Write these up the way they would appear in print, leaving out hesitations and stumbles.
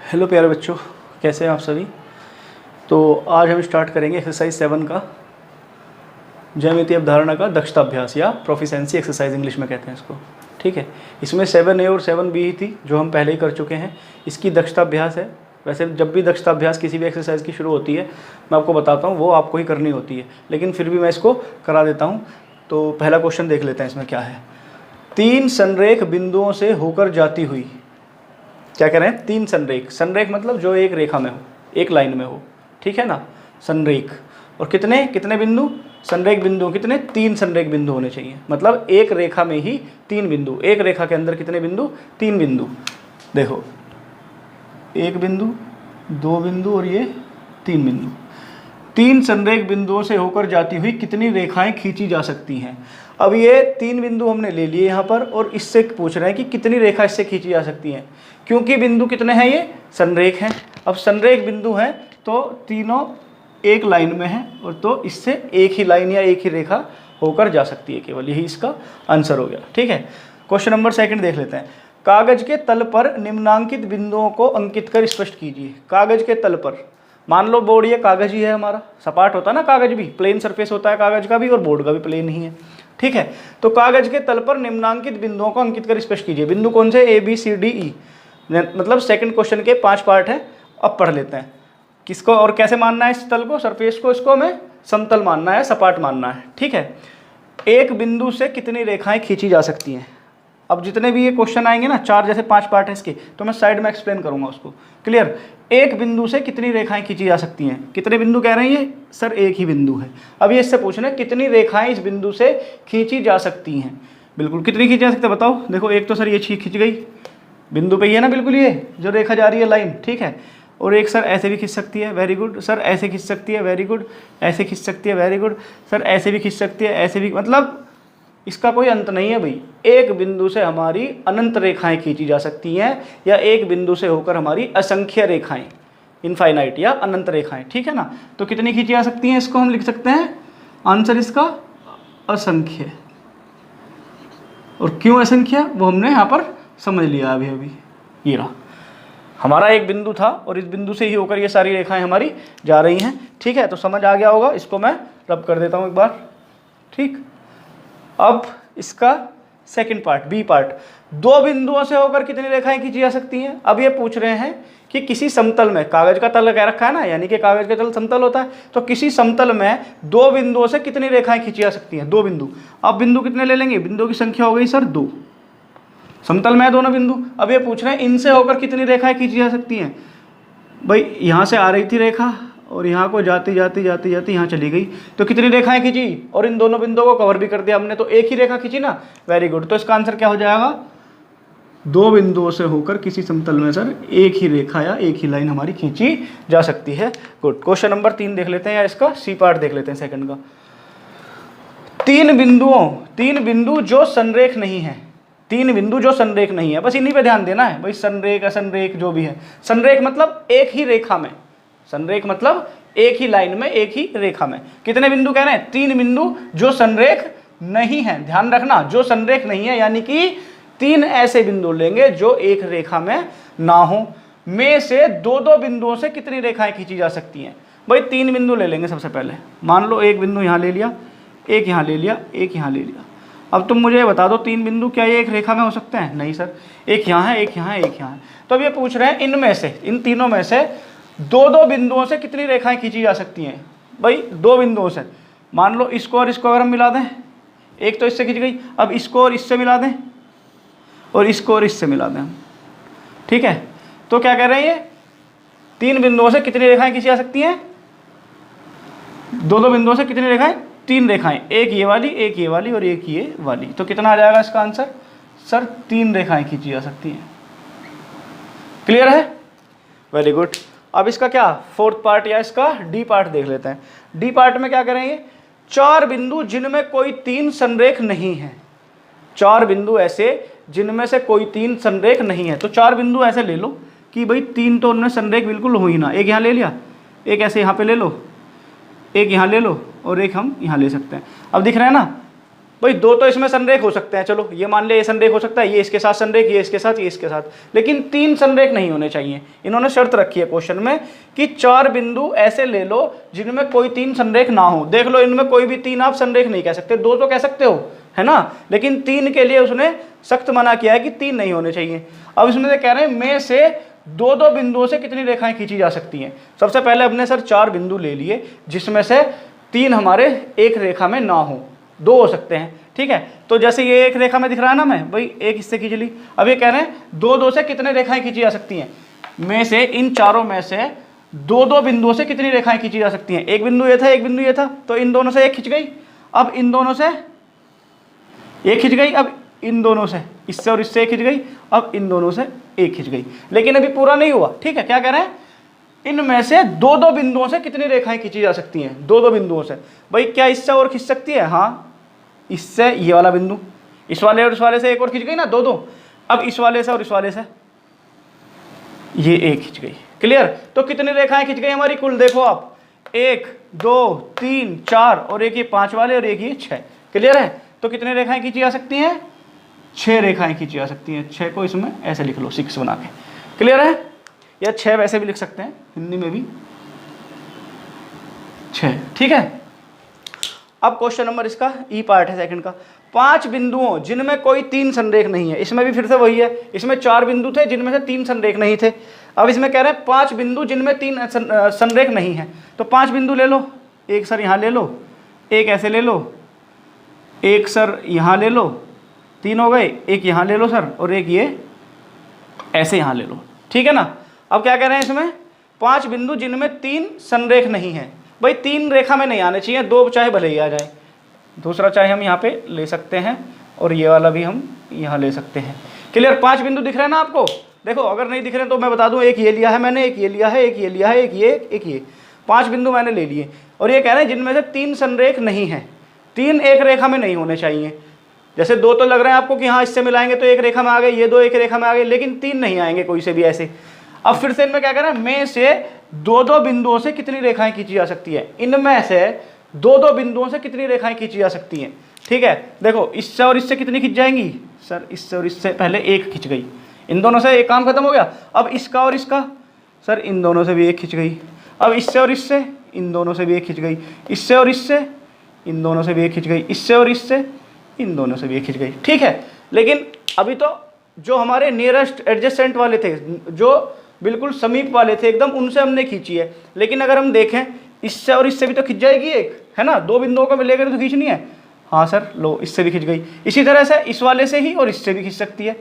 Hello प्यारे बच्चों, कैसे हैं आप सभी। तो आज हम स्टार्ट करेंगे एक्सरसाइज 7 का ज्यामितीय अवधारणा का दक्षता अभ्यास या प्रोफिशिएंसी एक्सरसाइज इंग्लिश में कहते हैं इसको। ठीक है, इसमें 7A और 7B ही थी जो हम पहले ही कर चुके हैं। इसकी दक्षता अभ्यास है। वैसे जब भी दक्षता अभ्यास किसी भी एक्सरसाइज की शुरू होती है मैं आपको बताता हूँ वो आपको ही करनी होती है, लेकिन फिर भी मैं इसको करा देता हूँ। तो पहला क्वेश्चन देख लेते हैं इसमें क्या है। 3 संरेख बिंदुओं से होकर जाती हुई, क्या कह रहे हैं, 3 संरेख। संरेख मतलब जो एक रेखा में हो, एक लाइन में हो, ठीक है ना, संरेख। और कितने कितने बिंदु, संरेख बिंदु कितने, 3 संरेख बिंदु होने चाहिए। मतलब एक रेखा में ही 3 बिंदु, एक रेखा के अंदर कितने बिंदु, 3 बिंदु। देखो, 1 बिंदु, 2 बिंदु और ये 3 बिंदु। 3 संरेख बिंदुओं से होकर जाती हुई कितनी रेखाएं खींची जा सकती हैं। अब ये 3 बिंदु हमने ले लिए यहाँ पर और इससे पूछ रहे हैं कि कितनी रेखा इससे खींची जा सकती हैं, क्योंकि बिंदु कितने हैं, ये संरेख हैं। अब संरेख बिंदु हैं तो तीनों एक लाइन में हैं और तो इससे एक ही लाइन या एक ही रेखा होकर जा सकती है केवल, यही इसका आंसर हो गया। ठीक है, क्वेश्चन नंबर 2 देख लेते हैं। कागज के तल पर निम्नांकित बिंदुओं को अंकित कर स्पष्ट कीजिए। कागज के तल पर, मान लो बोर्ड ये कागज ही है हमारा, सपाट होता है ना कागज भी, प्लेन सरफेस होता है कागज का भी और बोर्ड का भी प्लेन ही है। ठीक है, तो कागज के तल पर निम्नांकित बिंदुओं को अंकित कर स्पष्ट कीजिए। बिंदु कौन से, ABCDE, मतलब सेकंड क्वेश्चन के 5 पार्ट हैं। अब पढ़ लेते हैं किसको और कैसे मानना है इस तल को, सरफेस को, इसको हमें समतल मानना है, सपाट मानना है। ठीक है, एक बिंदु से कितनी रेखाएं खींची जा सकती हैं। अब जितने भी ये क्वेश्चन आएंगे ना, 4 जैसे 5 पार्ट है इसके, तो मैं साइड में एक्सप्लेन करूंगा उसको। क्लियर, एक बिंदु से कितनी रेखाएं खींची जा सकती हैं। कितने बिंदु कह रहे हैं ये, सर एक ही बिंदु है। अब ये इससे पूछ रहे हैं कितनी रेखाएं इस बिंदु से खींची जा सकती हैं। बिल्कुल कितनी खींची जा सकती है बताओ। देखो, एक तो सर ये खींच गई, बिंदु पे ही है ना बिल्कुल ये जो रेखा जा रही है लाइन, ठीक है। और एक सर ऐसे भी खींच सकती है, वेरी गुड सर, ऐसे खींच सकती है, वेरी गुड, ऐसे खींच सकती है, वेरी गुड सर, ऐसे भी खींच सकती है, ऐसे भी, मतलब इसका कोई अंत नहीं है भाई। एक बिंदु से हमारी अनंत रेखाएं खींची जा सकती हैं या एक बिंदु से होकर हमारी असंख्य रेखाएं, इनफाइनाइट या अनंत रेखाएं। ठीक है ना, तो कितनी खींची जा सकती हैं, इसको हम लिख सकते हैं आंसर इसका असंख्य। और क्यों असंख्य, वो हमने यहाँ पर समझ लिया अभी अभी। ये रहा हमारा एक बिंदु था और इस बिंदु से ही होकर ये सारी रेखाएं हमारी जा रही हैं। ठीक है, तो समझ आ गया होगा। इसको मैं रब कर देता हूँ एक बार। ठीक, अब इसका सेकंड पार्ट, बी पार्ट, 2 बिंदुओं से होकर कितनी रेखाएं खींची जा सकती हैं। अब ये पूछ रहे हैं कि किसी समतल में, कागज का तल कह रखा है ना, यानी कि कागज का तल समतल होता है, तो किसी समतल में 2 बिंदुओं से कितनी रेखाएं खींची जा सकती हैं। 2 बिंदु। अब बिंदु कितने ले लेंगे, बिंदु की संख्या हो गई सर 2, समतल में है दोनों बिंदु। अब ये पूछ रहे हैं इनसे होकर कितनी रेखाएं खींची जा सकती हैं। भाई यहाँ से आ रही थी रेखा और यहाँ को जाती जाती जाती जाती यहाँ चली गई, तो कितनी रेखाएं खींची और इन दोनों बिंदुओं को कवर भी कर दिया हमने, तो एक ही रेखा खींची ना, वेरी गुड। तो इसका आंसर क्या हो जाएगा, 2 बिंदुओं से होकर किसी समतल में सर एक ही रेखा या एक ही लाइन हमारी खींची जा सकती है। गुड। क्वेश्चन नंबर 3 देख लेते हैं या इसका सी पार्ट देख लेते हैं सेकंड का। 3 बिंदु जो संरेख नहीं है, 3 बिंदु जो संरेख नहीं है, बस इन्हीं पे ध्यान देना है भाई। संरेख असंरेख जो भी है, संरेख मतलब एक ही रेखा में, संरेख मतलब एक ही लाइन में, एक ही रेखा में। कितने बिंदु कह रहे हैं, 3 बिंदु जो संरेख नहीं है। ध्यान रखना, जो संरेख नहीं है, यानी कि 3 ऐसे बिंदु लेंगे जो एक रेखा में ना हो। में से 2-2 बिंदुओं से कितनी रेखाएं खींची जा सकती हैं। भाई 3 बिंदु ले लेंगे सबसे पहले। मान लो एक बिंदु यहाँ ले लिया, एक यहाँ ले लिया, एक यहाँ ले लिया। अब तुम मुझे बता दो 3 बिंदु क्या ये एक रेखा में हो सकते हैं, नहीं सर। एक यहाँ है, एक यहाँ है, एक यहाँ है। तो अब ये पूछ रहे हैं इनमें से, इन तीनों में से 2-2 बिंदुओं से कितनी रेखाएं खींची जा सकती हैं। भाई 2 बिंदुओं से, मान लो इसको और इसको अगर हम मिला दें, एक तो इससे खींच गई, अब इसको और इससे मिला दें और इसको और इससे मिला दें हम। ठीक है, तो क्या कह रहे हैं, ये 3 बिंदुओं से कितनी रेखाएं खींची जा सकती हैं, 2-2 बिंदुओं से कितनी रेखाएं, 3 रेखाएं, एक ये वाली, एक ये वाली और एक ये वाली। तो कितना आ जाएगा इसका आंसर, सर 3 रेखाएं खींची जा सकती हैं। क्लियर है, वेरी गुड। अब इसका क्या 4th पार्ट या इसका डी पार्ट देख लेते हैं। डी पार्ट में क्या करेंगे, 4 बिंदु जिनमें कोई 3 संरेख नहीं है। 4 बिंदु ऐसे जिनमें से कोई 3 संरेख नहीं है। तो 4 बिंदु ऐसे ले लो कि भाई 3 तो उनमें संरेख बिल्कुल हो ही ना। एक यहाँ ले लिया, एक ऐसे यहाँ पे ले लो, एक यहाँ ले लो और एक हम यहाँ ले सकते हैं। अब दिख रहा है ना, भाई दो तो इसमें संरेख हो सकते हैं, चलो ये मान लिया ये संरेख हो सकता है, ये इसके साथ संरेख, ये इसके साथ, ये इसके साथ, लेकिन 3 संरेख नहीं होने चाहिए। इन्होंने शर्त रखी है क्वेश्चन में कि 4 बिंदु ऐसे ले लो जिनमें कोई 3 संरेख ना हो। देख लो इनमें कोई भी 3 आप संरेख नहीं कह सकते, 2 तो कह सकते हो, है ना, लेकिन 3 के लिए उसने सख्त मना किया है कि 3 नहीं होने चाहिए। अब इसमें से कह रहे हैं में से 2-2 बिंदुओं से कितनी रेखाएं खींची जा सकती हैं। सबसे पहले हमने सर 4 बिंदु ले लिए जिसमें से 3 हमारे एक रेखा में ना हो, 2 हो सकते हैं, ठीक है। तो जैसे ये एक रेखा में दिख रहा है ना, मैं भाई एक हिस्से खींच ली। अब ये कह रहे हैं 2-2 से कितने रेखाएं खींची जा सकती हैं, में से इन चारों में से 2-2 बिंदुओं से कितनी रेखाएं खींची जा सकती हैं। एक बिंदु ये था, एक बिंदु ये था, तो इन दोनों से एक खिंच गई, अब इन दोनों से एक खिंच गई, अब इन दोनों से, इससे और इससे एक खिंच गई, अब इन दोनों से एक खिंच गई, लेकिन अभी पूरा नहीं हुआ, ठीक है। क्या कह रहे हैं, इनमें से 2-2 बिंदुओं से कितनी रेखाएं खींची जा सकती हैं, 2-2 बिंदुओं से। भाई क्या इससे और खींच सकती है, हाँ, इससे ये वाला बिंदु, इस वाले और इस वाले से एक और खिंच गई ना, 2-2। अब इस वाले से और इस वाले से ये एक खिंच गई, क्लियर। तो कितनी रेखाएं खिंच गई हमारी कुल, देखो आप, 1 2 3 4 और एक ये 5 वाले और एक ये 6, क्लियर है। तो कितनी रेखाएं खींची जा सकती हैं, 6 रेखाएं खींची जा सकती हैं। 6 को इसमें ऐसे लिख लो 6 बना के, क्लियर है, या 6 वैसे भी लिख सकते हैं, हिंदी में भी 6, ठीक है। अब क्वेश्चन नंबर इसका ई पार्ट है सेकंड का, 5 बिंदुओं जिनमें कोई 3 संरेख नहीं है। इसमें भी फिर से वही है, इसमें 4 बिंदु थे जिनमें से 3 संरेख नहीं थे। अब इसमें कह रहे हैं 5 बिंदु जिनमें 3 संरेख नहीं है। तो 5 बिंदु ले लो, एक सर यहाँ ले लो, एक ऐसे ले लो, एक सर यहाँ ले लो, 3 हो गए, एक यहाँ ले लो सर, और एक ये ऐसे यहाँ ले लो, ठीक है ना। अब क्या कह रहे हैं इसमें, 5 बिंदु जिनमें 3 संरेख नहीं है। भाई 3 रेखा में नहीं आने चाहिए, 2 चाहे भले ही आ जाए, दूसरा चाहे हम यहाँ पे ले सकते हैं, और ये वाला भी हम यहाँ ले सकते हैं, क्लियर। 5 बिंदु दिख रहे हैं ना आपको, देखो अगर नहीं दिख रहे तो मैं बता दूं, एक ये लिया है मैंने, एक ये लिया है, एक ये लिया है, एक ये 5 बिंदु मैंने ले लिए। और ये कह रहे हैं जिनमें से 3 संरेख नहीं है, 3 एक रेखा में नहीं होने चाहिए। जैसे 2 तो लग रहे हैं आपको कि हाँ इससे मिलाएंगे तो एक रेखा में आ गए, ये 2 एक रेखा में आ गए, लेकिन 3 नहीं आएंगे कोई से भी ऐसे। अब फिर से इनमें क्या कह रहे हैं, में से 2-2 बिंदुओं से कितनी रेखाएं खींची जा सकती है। इनमें से 2-2 बिंदुओं से कितनी रेखाएं खींची जा सकती हैं, ठीक है। देखो इससे और इससे कितनी खिंच जाएंगी सर, इससे और इससे पहले एक खिंच गई, इन दोनों से एक काम खत्म हो गया। अब इसका और इसका सर, इन दोनों से भी एक खिंच गई। अब इससे और इससे, इन दोनों से भी एक खिंच गई। इससे और इससे, इन दोनों से भी एक खिंच गई। इससे और इससे, इन दोनों से भी एक खिंच गई, ठीक है। लेकिन अभी तो जो हमारे नियरेस्ट एडजेसेंट वाले थे, जो बिल्कुल समीप वाले थे एकदम, उनसे हमने खींची है। लेकिन अगर हम देखें इससे और इससे भी तो खिंच जाएगी एक, है ना, 2 बिंदुओं को मिलेकर तो खींचनी है। हाँ सर, लो इससे भी खिंच गई। इसी तरह से इस वाले से ही और इससे भी खिंच सकती है,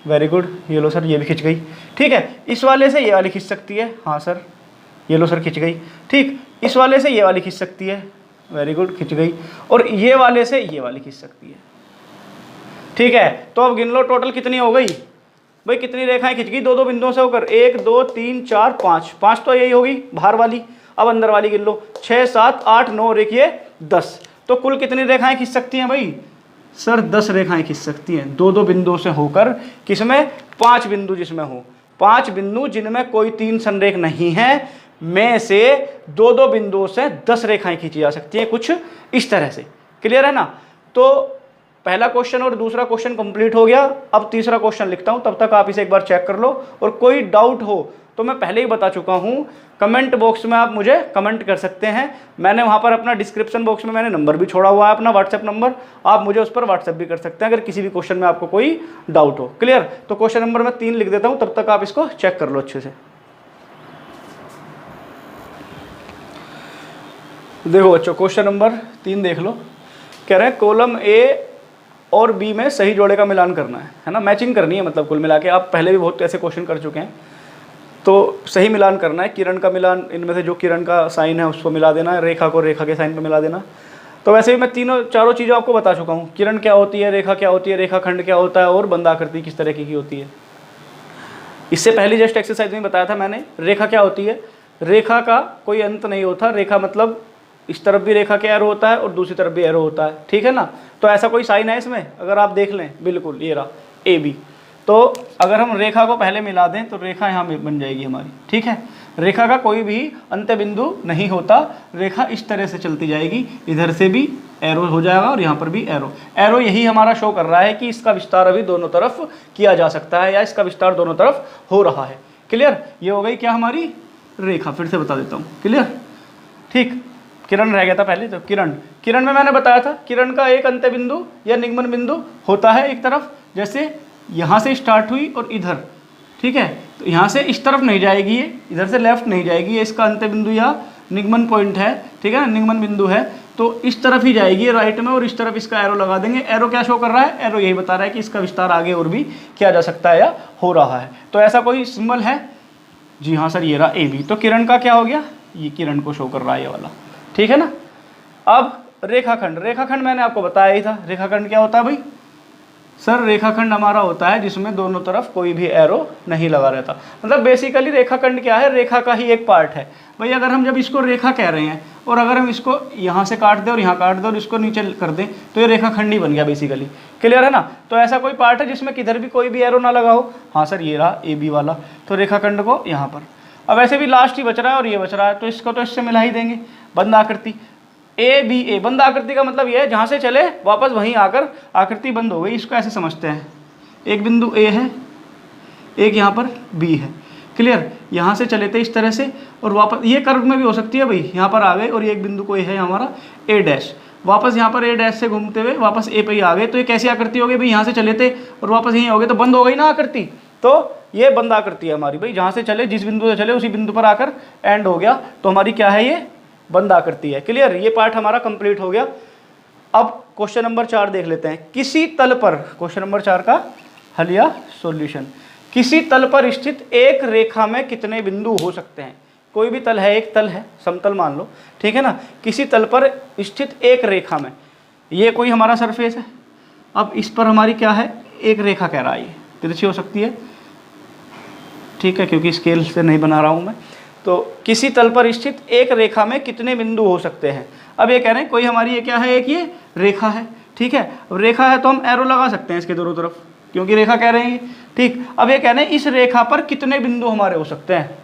वेरी गुड, ये लो सर, ये भी खिंच गई, ठीक है। इस वाले से ये वाली खिंच सकती है, हाँ सर, ये लो सर खिंच गई, ठीक। इस वाले से ये वाली खिंच सकती है, वेरी गुड, खिंच गई। और ये वाले से ये वाली खिंच सकती है, ठीक है। तो अब गिन लो टोटल कितनी हो गई भाई, कितनी रेखाएं खिंच गई 2-2 बिंदुओं से होकर, 1 2 3 4 5 तो यही होगी बाहर वाली। अब अंदर वाली गिन लो, 6 7 8 9 और एक ये 10। तो कुल कितनी रेखाएं खिंच सकती हैं भाई सर, 10 रेखाएं खिंच सकती हैं 2-2 बिंदुओं से होकर। किसमें, 5 बिंदु जिसमें हो, 5 बिंदु जिनमें कोई 3 संरेख नहीं है, में से 2-2 बिंदुओं से 10 रेखाएं खींची जा सकती हैं, कुछ इस तरह से, क्लियर है ना। तो पहला क्वेश्चन और दूसरा क्वेश्चन कंप्लीट हो गया। अब तीसरा क्वेश्चन लिखता हूं, तब तक आप इसे एक बार चेक कर लो। और कोई डाउट हो तो मैं पहले ही बता चुका हूं, कमेंट बॉक्स में आप मुझे कमेंट कर सकते हैं। मैंने वहां पर अपना डिस्क्रिप्शन बॉक्स में मैंने नंबर भी छोड़ा हुआ है, अपना व्हाट्सएप नंबर, आप मुझे उस पर व्हाट्सएप भी कर सकते हैं अगर किसी भी क्वेश्चन में आपको कोई डाउट हो, क्लियर। तो क्वेश्चन नंबर मैं 3 लिख देता हूं, तब तक आप इसको चेक कर लो अच्छे से। देखो बच्चों, क्वेश्चन नंबर 3 देख लो। कह रहे हैं कॉलम ए और बी में सही जोड़े का मिलान करना है ना, मैचिंग करनी है, मतलब कुल मिला के। आप पहले भी बहुत ऐसे क्वेश्चन कर चुके हैं, तो सही मिलान करना है। किरण का मिलान, इनमें से जो किरण का साइन है उसको मिला देना है, रेखा को रेखा के साइन पे मिला देना। तो वैसे भी मैं 3-4 चीज़ें आपको बता चुका हूँ, किरण क्या होती है, रेखा क्या होती है, रेखाखंड क्या होता है, और बंधाकृति किस तरह की होती है। इससे पहले जस्ट एक्सरसाइज में बताया था मैंने, रेखा क्या होती है। रेखा का कोई अंत नहीं होता, रेखा मतलब इस तरफ भी रेखा के एरो होता है और दूसरी तरफ भी एरो होता है, ठीक है ना। तो ऐसा कोई साइन है इसमें, अगर आप देख लें, बिल्कुल ये रहा ए बी। तो अगर हम रेखा को पहले मिला दें तो रेखा यहाँ बन जाएगी हमारी, ठीक है। रेखा का कोई भी अंत्य बिंदु नहीं होता, रेखा इस तरह से चलती जाएगी, इधर से भी एरो हो जाएगा और यहाँ पर भी एरो। एरो यही हमारा शो कर रहा है कि इसका विस्तार अभी दोनों तरफ किया जा सकता है या इसका विस्तार दोनों तरफ हो रहा है। क्लियर? ये हो गई क्या हमारी रेखा, फिर से बता देता हूँ। क्लियर? ठीक, किरण रह गया था पहले। तो किरण में मैंने बताया था किरण का एक अंत्य बिंदु या निगमन बिंदु होता है एक तरफ, जैसे यहाँ से स्टार्ट हुई और इधर, ठीक है, तो यहाँ से इस तरफ नहीं जाएगी ये, इधर से लेफ्ट नहीं जाएगी, ये इसका अंत्य बिंदु या निगमन पॉइंट है, ठीक है ना, निगमन बिंदु है, तो इस तरफ ही जाएगी राइट में और इस तरफ इसका एरो लगा देंगे। एरो क्या शो कर रहा है? एरो यही बता रहा है कि इसका विस्तार आगे और भी किया जा सकता है या हो रहा है। तो ऐसा कोई सिंबल है? जी हाँ सर, ये रहा AB। तो किरण का क्या हो गया? ये किरण को शो कर रहा है ये वाला, ठीक है ना। अब रेखाखंड, रेखाखंड मैंने आपको बताया ही था। रेखाखंड क्या होता है भाई? सर रेखाखंड हमारा होता है जिसमें दोनों तरफ कोई भी एरो नहीं लगा रहता। मतलब बेसिकली रेखाखंड क्या है? रेखा का ही एक पार्ट है भाई। अगर हम जब इसको रेखा कह रहे हैं और अगर हम इसको यहाँ से काट दें और यहाँ काट दें और इसको नीचे कर दें तो ये रेखाखंड ही बन गया बेसिकली। क्लियर है ना? तो ऐसा कोई पार्ट है जिसमें किधर भी कोई भी एरो ना लगा हो? हाँ सर, ये रहा AB वाला। तो रेखाखंड को यहाँ पर, अब ऐसे भी लास्ट ही बच रहा है और ये बच रहा है, तो इसको तो इससे मिला ही देंगे। बंद आकृति ABA, बंद आकृति का मतलब ये है जहाँ से चले वापस वहीं आकर आकृति बंद हो गई। इसको ऐसे समझते हैं, एक बिंदु A है, एक यहाँ पर B है। क्लियर? यहाँ से चले थे इस तरह से और वापस, ये कर्व में भी हो सकती है भाई, यहाँ पर आ गए और ये एक बिंदु कोई है हमारा A', वापस यहाँ पर A' से घूमते हुए वापस A पे ही आ गए। तो ये कैसी आकृति हो गई भाई? यहाँ से चले थे और वापस यहीं हो गए तो बंद हो गई ना आकृति। तो ये बंद आकृति है हमारी भाई, जहाँ से चले, जिस बिंदु से चले उसी बिंदु पर आकर एंड हो गया। तो हमारी क्या है? ये बंद आकृति है। क्लियर? ये पार्ट हमारा कंप्लीट हो गया। अब क्वेश्चन नंबर 4 देख लेते हैं। किसी तल पर, क्वेश्चन नंबर 4 का हल या सॉल्यूशन। किसी तल पर स्थित एक रेखा में कितने बिंदु हो सकते हैं? कोई भी तल है, एक तल है, समतल मान लो, ठीक है ना। किसी तल पर स्थित एक रेखा में, ये कोई हमारा सरफेस है, अब इस पर हमारी क्या है? एक रेखा कह रहा है, ये तिरछी हो सकती है, ठीक है, क्योंकि स्केल से नहीं बना रहा हूँ मैं। तो किसी तल पर स्थित एक रेखा में कितने बिंदु हो सकते हैं? अब ये कह रहे हैं कोई हमारी ये क्या है? एक ये रेखा है, ठीक है। अब रेखा है तो हम एरो लगा सकते हैं इसके दोनों तरफ, क्योंकि रेखा कह रहे हैं, ठीक। अब ये कह रहे हैं इस रेखा पर कितने बिंदु हमारे हो सकते हैं?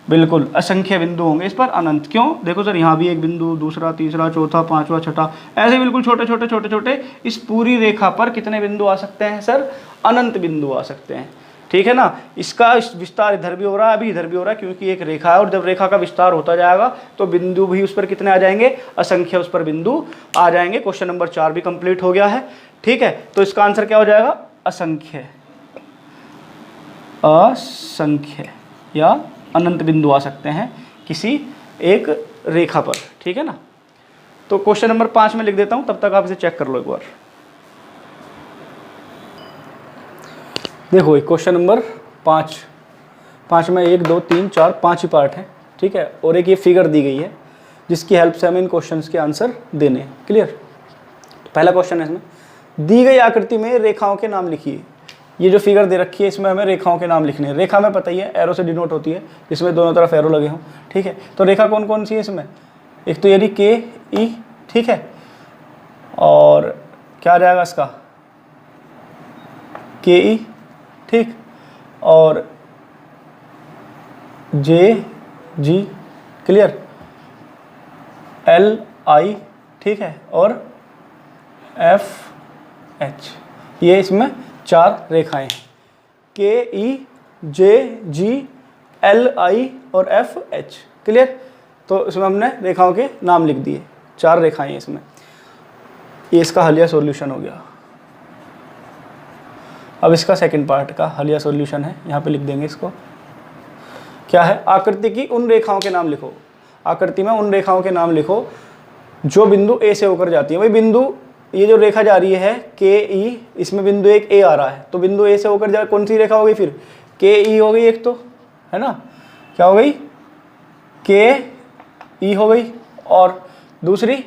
बिल्कुल असंख्य बिंदु होंगे इस पर, अनंत। क्यों? देखो सर, यहाँ भी एक बिंदु, दूसरा, तीसरा, चौथा, पांचवा, छठा, ऐसे बिल्कुल छोटे छोटे छोटे छोटे इस पूरी रेखा पर कितने बिंदु आ सकते हैं सर? अनंत बिंदु आ सकते हैं, ठीक है ना। इसका विस्तार इधर भी हो रहा है, अभी इधर भी हो रहा है, क्योंकि एक रेखा है और जब रेखा का विस्तार होता जाएगा तो बिंदु भी उस पर कितने आ जाएंगे? असंख्य उस पर बिंदु आ जाएंगे। क्वेश्चन नंबर 4 भी कंप्लीट हो गया है, ठीक है। तो इसका आंसर क्या हो जाएगा? असंख्य, असंख्य या अनंत बिंदु आ सकते हैं किसी एक रेखा पर, ठीक है ना। तो क्वेश्चन नंबर 5 में लिख देता हूं, तब तक आप इसे चेक कर लो एक बार। देखो क्वेश्चन नंबर 5 में 1 2 3 4 5 ही पार्ट है, ठीक है, और एक ये फिगर दी गई है जिसकी हेल्प से हमें इन क्वेश्चंस के आंसर देने हैं। क्लियर? तो पहला क्वेश्चन है, इसमें दी गई आकृति में रेखाओं के नाम लिखिए। ये जो फिगर दे रखी है इसमें हमें रेखाओं के नाम लिखने हैं। रेखा में पता ही है एरो से डिनोट होती है, जिसमें दोनों तरफ एरो लगे हों, ठीक है। तो रेखा कौन कौन सी है इसमें? एक तो ये KE, ठीक है, और क्या आ जाएगा इसका? KE, ठीक, और JG, क्लियर, LI, ठीक है, और FH। ये इसमें 4 रेखाएं हैं, KE, JG, LI और FH। क्लियर? तो इसमें हमने रेखाओं के नाम लिख दिए, 4 रेखाएं हैं इसमें। ये इसका हल या सॉल्यूशन हो गया। अब इसका सेकंड पार्ट का हल या सॉल्यूशन है, यहाँ पे लिख देंगे इसको। क्या है? आकृति की उन रेखाओं के नाम लिखो। आकृति में उन रेखाओं के नाम लिखो जो बिंदु A से होकर जाती है। भाई बिंदु, ये जो रेखा जा रही है KE, इसमें बिंदु एक A आ रहा है, तो बिंदु A से होकर जा, कौन सी रेखा हो गई फिर? KE हो गई एक, तो है ना, क्या हो गई? KE हो गई। और दूसरी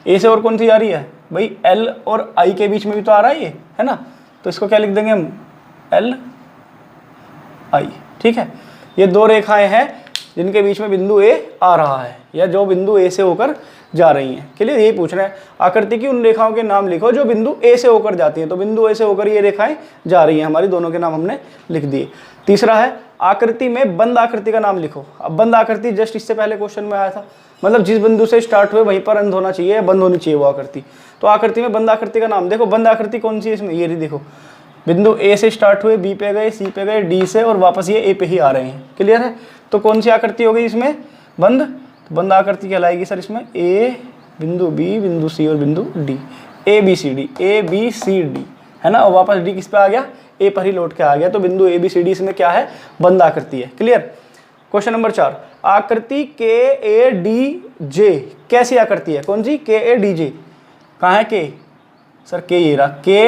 A से और कौन सी आ रही है भाई? L और I के बीच में भी तो आ रहा है ये, है ना, तो इसको क्या लिख देंगे हम? LI, ठीक है। ये 2 रेखाएं हैं जिनके बीच में बिंदु A आ रहा है या जो बिंदु A से होकर जा रही हैं। के लिए यही पूछ रहे हैं, आकृति की उन रेखाओं के नाम लिखो जो बिंदु A से होकर जाती हैं। तो बिंदु A से होकर ये रेखाएं जा रही हैं हमारी, दोनों के नाम हमने लिख दिए। तीसरा है आकृति में बंद आकृति का नाम लिखो। अब बंद आकृति जस्ट इससे पहले क्वेश्चन में आया था, मतलब जिस बिंदु से स्टार्ट हुए वहीं पर अंत होना चाहिए, बंद होनी चाहिए वो आकृति। तो आकृति में बंद आकृति का नाम देखो, बंद आकृति कौन सी है इसमें, ये रही देखो, बिंदु ए से स्टार्ट हुए, बी पे गए, सी पे गए, डी से और वापस ये ए पे ही आ रहे हैं। क्लियर है? तो कौन सी आकृति हो गई इसमें, बंद। तो बंद आकृति कहलाएगी सर इसमें ए, बिंदु बी, बिंदु सी और बिंदु D, A B C D, A B C D, है ना। और वापस डी किस पे आ गया, ए पर ही लौट के आ गया। तो बिंदु ए बी सी डी इसमें क्या है, बंद आकृति है। क्लियर? क्वेश्चन नंबर 4, आकृति के ए डी जे कैसी आकृति है, कौन सी, के ए डी जे, कहाँ है के, सर के ये रहा, के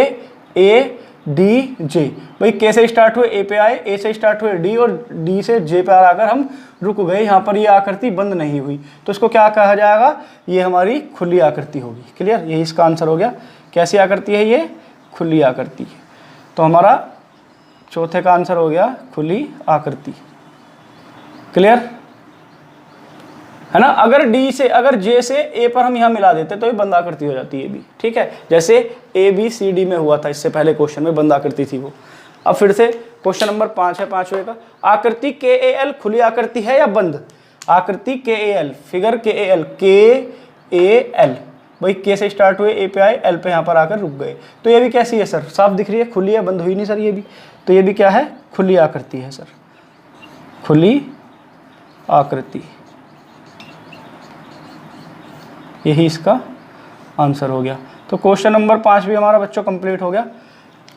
ए डी जे। भाई के से स्टार्ट हुए ए पे आए, ए से स्टार्ट हुए डी और डी से जे पे आकर हम रुक गए, यहाँ पर ये आकृति बंद नहीं हुई, तो इसको क्या कहा जाएगा, ये हमारी खुली आकृति होगी। क्लियर? यही इसका आंसर हो गया। कैसी आकृति है ये, खुली आकृति है। तो हमारा चौथे का आंसर हो गया खुली आकृति। क्लियर है ना? अगर डी से, अगर जे से ए पर हम यहाँ मिला देते तो ये बंद आकृति हो जाती है भी। ठीक है, जैसे ए बी सी डी में हुआ था, इससे पहले क्वेश्चन में बंद आकृति थी वो। अब फिर से क्वेश्चन नंबर 5 है, 5वें का, आकृति के ए एल खुली आकृति है या बंद। आकृति के ए एल, फिगर के ए एल, के ए एल, भाई के से स्टार्ट हुए, ए पे आए, एल पे यहाँ पर आकर रुक गए। तो ये भी कैसी है सर, साफ दिख रही है, खुली है, बंद हुई नहीं सर ये भी। तो ये भी क्या है, खुली आकृति है सर, खुली आकृति। यही इसका आंसर हो गया। तो क्वेश्चन नंबर 5 भी हमारा बच्चों कंप्लीट हो गया।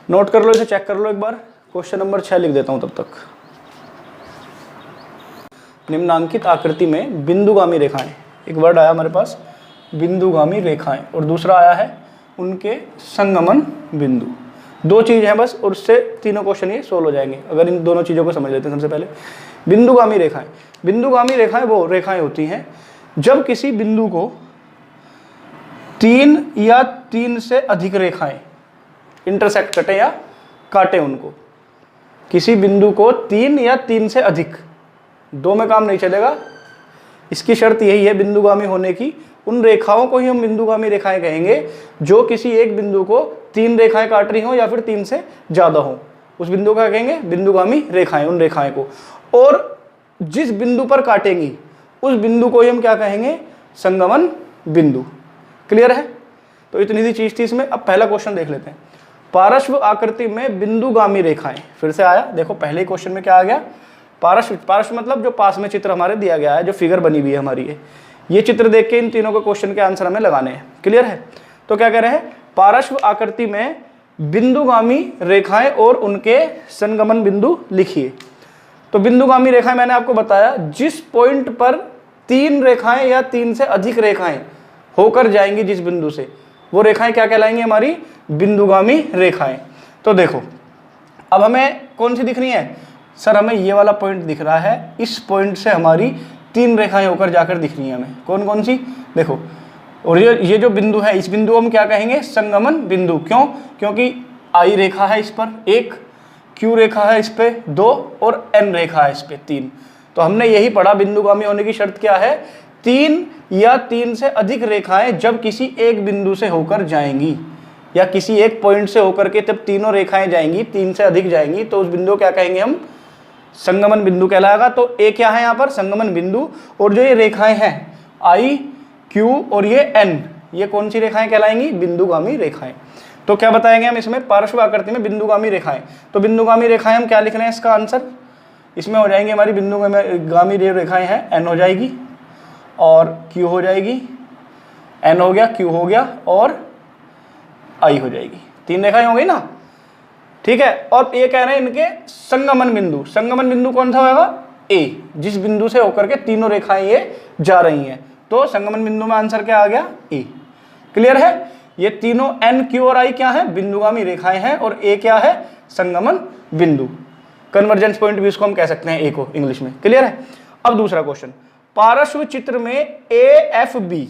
नोट कर लो, इसे चेक कर लो एक बार। क्वेश्चन नंबर 6 लिख देता हूं तब तक। निम्नांकित आकृति में बिंदुगामी रेखाएं, एक वर्ड आया हमारे पास बिंदुगामी रेखाएं, और दूसरा आया है उनके संगमन बिंदु। दो चीज है बस, और उससे तीनों क्वेश्चन ये सोल्व हो जाएंगे अगर इन दोनों चीजों को समझ लेते हैं। सबसे पहले बिंदुगामी रेखाएं, बिंदुगामी रेखाएं वो रेखाएं होती हैं जब किसी बिंदु को 3 या 3 से अधिक रेखाएं इंटरसेक्ट कटे या काटे उनको। किसी बिंदु को 3 या 3 से अधिक, दो में काम नहीं चलेगा, इसकी शर्त यही है बिंदुगामी होने की। उन रेखाओं को ही हम बिंदुगामी रेखाएं कहेंगे जो किसी एक बिंदु को 3 रेखाएं काट रही हो या फिर 3 से ज्यादा हो, उस बिंदु का कहेंगे बिंदुगामी रेखाएं, उन रेखाएं को। और जिस बिंदु पर काटेंगी उस बिंदु को ही हम क्या कहेंगे, संगमन बिंदु। क्लियर है? तो इतनी सी चीज थी इसमें। अब पहला क्वेश्चन देख लेते हैं। पार्श्व आकृति में बिंदुगामी रेखाएं, फिर से आया, देखो पहले क्वेश्चन में क्या आ गया, पार्श्व। पार्श्व मतलब जो पास में चित्र हमारे दिया गया है, जो फिगर बनी हुई है हमारी, ये चित्र देख के इन तीनों के क्वेश्चन के आंसर हमें लगाने हैं। क्लियर है? तो क्या कह रहे हैं, पार्श्व आकृति में बिंदुगामी रेखाएं और उनके संगमन बिंदु लिखिए। तो बिंदुगामी रेखाएं मैंने आपको बताया, जिस पॉइंट पर 3 रेखाएं या 3 से अधिक रेखाएं होकर जाएंगी जिस बिंदु से, वो रेखाएं क्या कहलाएंगी, हमारी बिंदुगामी रेखाएं। तो देखो अब हमें कौन सी दिख रही है सर, हमें ये वाला पॉइंट दिख रहा है, इस पॉइंट से हमारी 3 रेखाएं होकर जाकर दिख रही हैं हमें। कौन कौन सी, देखो, और ये जो बिंदु है, इस बिंदु हम क्या कहेंगे, संगमन बिंदु। क्यों? क्योंकि आई रेखा है इस पर 1, क्यू रेखा है इस पे 2 और एन रेखा है इस पे 3। तो हमने यही पढ़ा, बिंदुगामी होने की शर्त क्या है, 3 या 3 से अधिक रेखाएं जब किसी एक बिंदु से होकर जाएंगी या किसी एक पॉइंट से होकर के जब तीनों रेखाएं जाएंगी, 3 से अधिक जाएंगी, तो उस बिंदु को क्या कहेंगे हम, संगमन बिंदु कहलाएगा। तो ए क्या है यहाँ पर, संगमन बिंदु। और जो ये रेखाएं हैं आई, क्यू और ये एन, ये कौन सी रेखाएं कहलाएंगी, बिंदुगामी रेखाएं। तो क्या बताएंगे हम इसमें, पार्श्व आकृति में बिंदुगामी रेखाएं। तो बिंदुगामी रेखाएं हम क्या लिख रहे हैं, इसका आंसर इसमें हो जाएंगे हमारी बिंदुगामी रेखाएं हैं, एन हो जाएगी और क्यू हो जाएगी, एन हो गया, क्यू हो गया और आई हो जाएगी। 3 रेखाएं हो गई ना, ठीक है। और ये कह रहे हैं इनके संगमन बिंदु। संगमन बिंदु कौन सा होगा, ए, जिस बिंदु से होकर के तीनों रेखाएं ये जा रही हैं। तो संगमन बिंदु में आंसर क्या आ गया, ए। क्लियर है? ये तीनों एन, क्यू और आई क्या है, बिंदुगामी रेखाएं हैं, और ए क्या है, संगमन बिंदु। कन्वर्जेंस पॉइंट भी इसको हम कह सकते हैं, ए को इंग्लिश में। क्लियर है? अब दूसरा क्वेश्चन, पार्श्व चित्र में ए एफ बी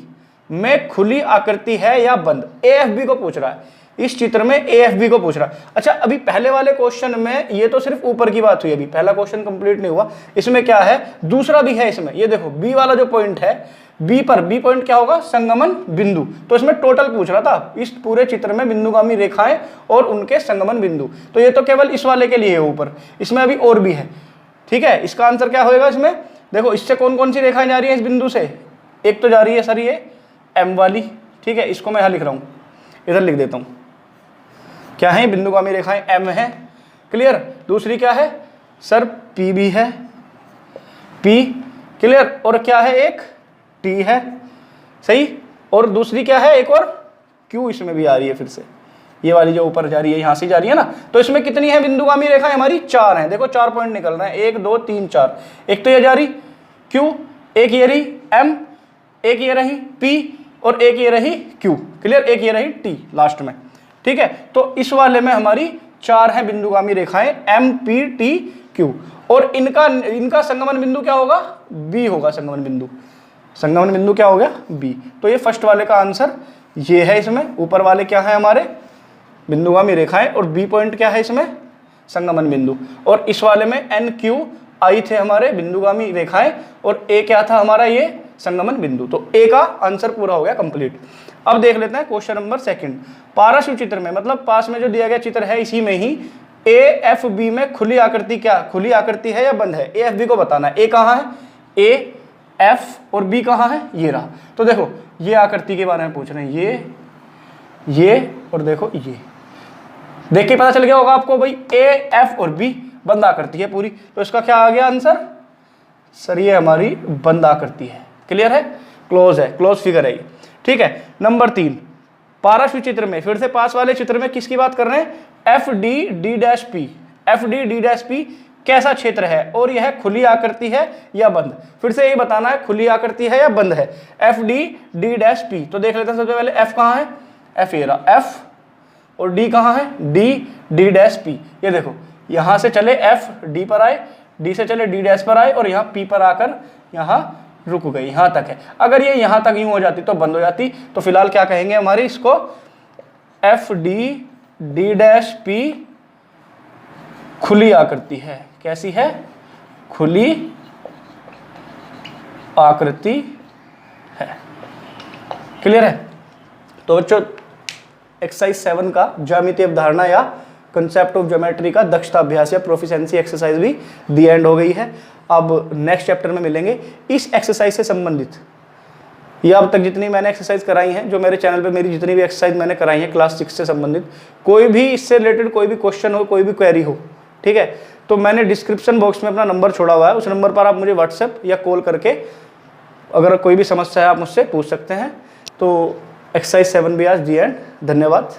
में खुली आकृति है या बंद। ए एफ बी को पूछ रहा है, इस चित्र में ए एफ बी को पूछ रहा है। अच्छा, अभी पहले वाले क्वेश्चन में ये तो सिर्फ ऊपर की बात हुई, अभी पहला क्वेश्चन कंप्लीट नहीं हुआ। इसमें क्या है, दूसरा भी है इसमें, ये देखो बी वाला जो पॉइंट है, बी पर, बी पॉइंट क्या होगा, संगमन बिंदु। तो इसमें टोटल पूछ रहा था, इस पूरे चित्र में बिंदुगामी रेखाएं और उनके संगमन बिंदु। तो ये तो केवल इस वाले के लिए है ऊपर, इसमें अभी और भी है, ठीक है, इसका आंसर क्या होएगा इसमें, देखो इससे कौन कौन सी रेखाएं जा रही है इस बिंदु से, एक तो जा रही है सर ये M वाली, ठीक है, इसको मैं यहाँ लिख रहा हूँ, इधर लिख देता हूँ, क्या है बिंदुगामी रेखाएं M है, क्लियर। दूसरी क्या है सर P भी है, P, क्लियर, और क्या है एक T है, सही, और दूसरी क्या है एक और Q इसमें भी आ रही है, फिर से ये वाली जो ऊपर जा रही है यहाँ से जा रही है ना। तो इसमें कितनी है बिंदुगामी रेखाएं हमारी, 4 हैं, देखो 4 पॉइंट निकल रहे हैं, 1 2 3 4, एक तो ये जा रही Q, एक ये रही M, एक ये रही P और एक ये रही Q, क्लियर, एक ये रही T लास्ट में, ठीक है। तो इस वाले में हमारी 4 हैं बिंदुगामी रेखाएं M P T Q, और इनका संगमन बिंदु क्या होगा, B होगा संगमन बिंदु, संगमन बिंदु क्या हो गया B। तो ये फर्स्ट वाले का आंसर ये है, इसमें ऊपर वाले क्या है हमारे बिंदुगामी रेखाएं और B पॉइंट क्या है इसमें संगमन बिंदु, और इस वाले में N Q I थे हमारे बिंदुगामी रेखाएं और A क्या था हमारा ये संगमन बिंदु। तो A का आंसर पूरा हो गया कंप्लीट। अब देख लेते हैं क्वेश्चन नंबर 2। पार्श्व चित्र में, मतलब पास में जो दिया गया चित्र है इसी में ही AFB में खुली आकृति, क्या खुली आकृति है या बंद है, AFB को बताना है। A कहाँ है, A F और B कहाँ है, ये रहा। तो देखो ये आकृति के बारे में पूछ रहे हैं, ये और देखो ये, देख के पता चल गया होगा आपको भाई A F और B बंद आकृति है पूरी। तो इसका क्या आ गया आंसर सर, ये हमारी बंद आकृति है, क्लियर है, क्लोज है, क्लोज फिगर है ये, ठीक है। नंबर 3, पार्श्व चित्र में, फिर से पास वाले चित्र में किसकी बात कर रहे हैं, FD D' P कैसा क्षेत्र है और यह खुली आकृति है या बंद। फिर से ये बताना है खुली आकृति है या बंद है, FD D' P। तो देख लेते हैं सबसे पहले F कहाँ है, F ये रहा F, और D कहाँ है, D' P। ये देखो यहाँ से चले F D पर आए, D से चले D' पर आए और यहाँ P पर आकर यहाँ रुक गई, यहाँ तक है। अगर ये यहाँ तक यूं हो जाती तो बंद हो जाती। तो फिलहाल क्या कहेंगे हमारी इसको, FD D' P खुली आकृति है, कैसी है, खुली आकृति है, क्लियर है। तो बच्चों एक्सरसाइज 7 का ज्यामितीय अवधारणा या कंसेप्ट ऑफ ज्योमेट्री का दक्षता अभ्यास या प्रोफिशिएंसी एक्सरसाइज भी दी एंड हो गई है। अब नेक्स्ट चैप्टर में मिलेंगे। इस एक्सरसाइज से संबंधित या अब तक जितनी मैंने एक्सरसाइज कराई हैं, जो मेरे चैनल पे मेरी जितनी भी एक्सरसाइज मैंने कराई हैं क्लास 6 से संबंधित, कोई भी इससे रिलेटेड कोई भी क्वेश्चन हो, कोई भी क्वेरी हो, ठीक है, तो मैंने डिस्क्रिप्शन बॉक्स में अपना नंबर छोड़ा हुआ है, उस नंबर पर आप मुझे व्हाट्सएप या कॉल करके अगर कोई भी समस्या है आप मुझसे पूछ सकते हैं। तो एक्सरसाइज 7 भी आज दी एंड। धन्यवाद।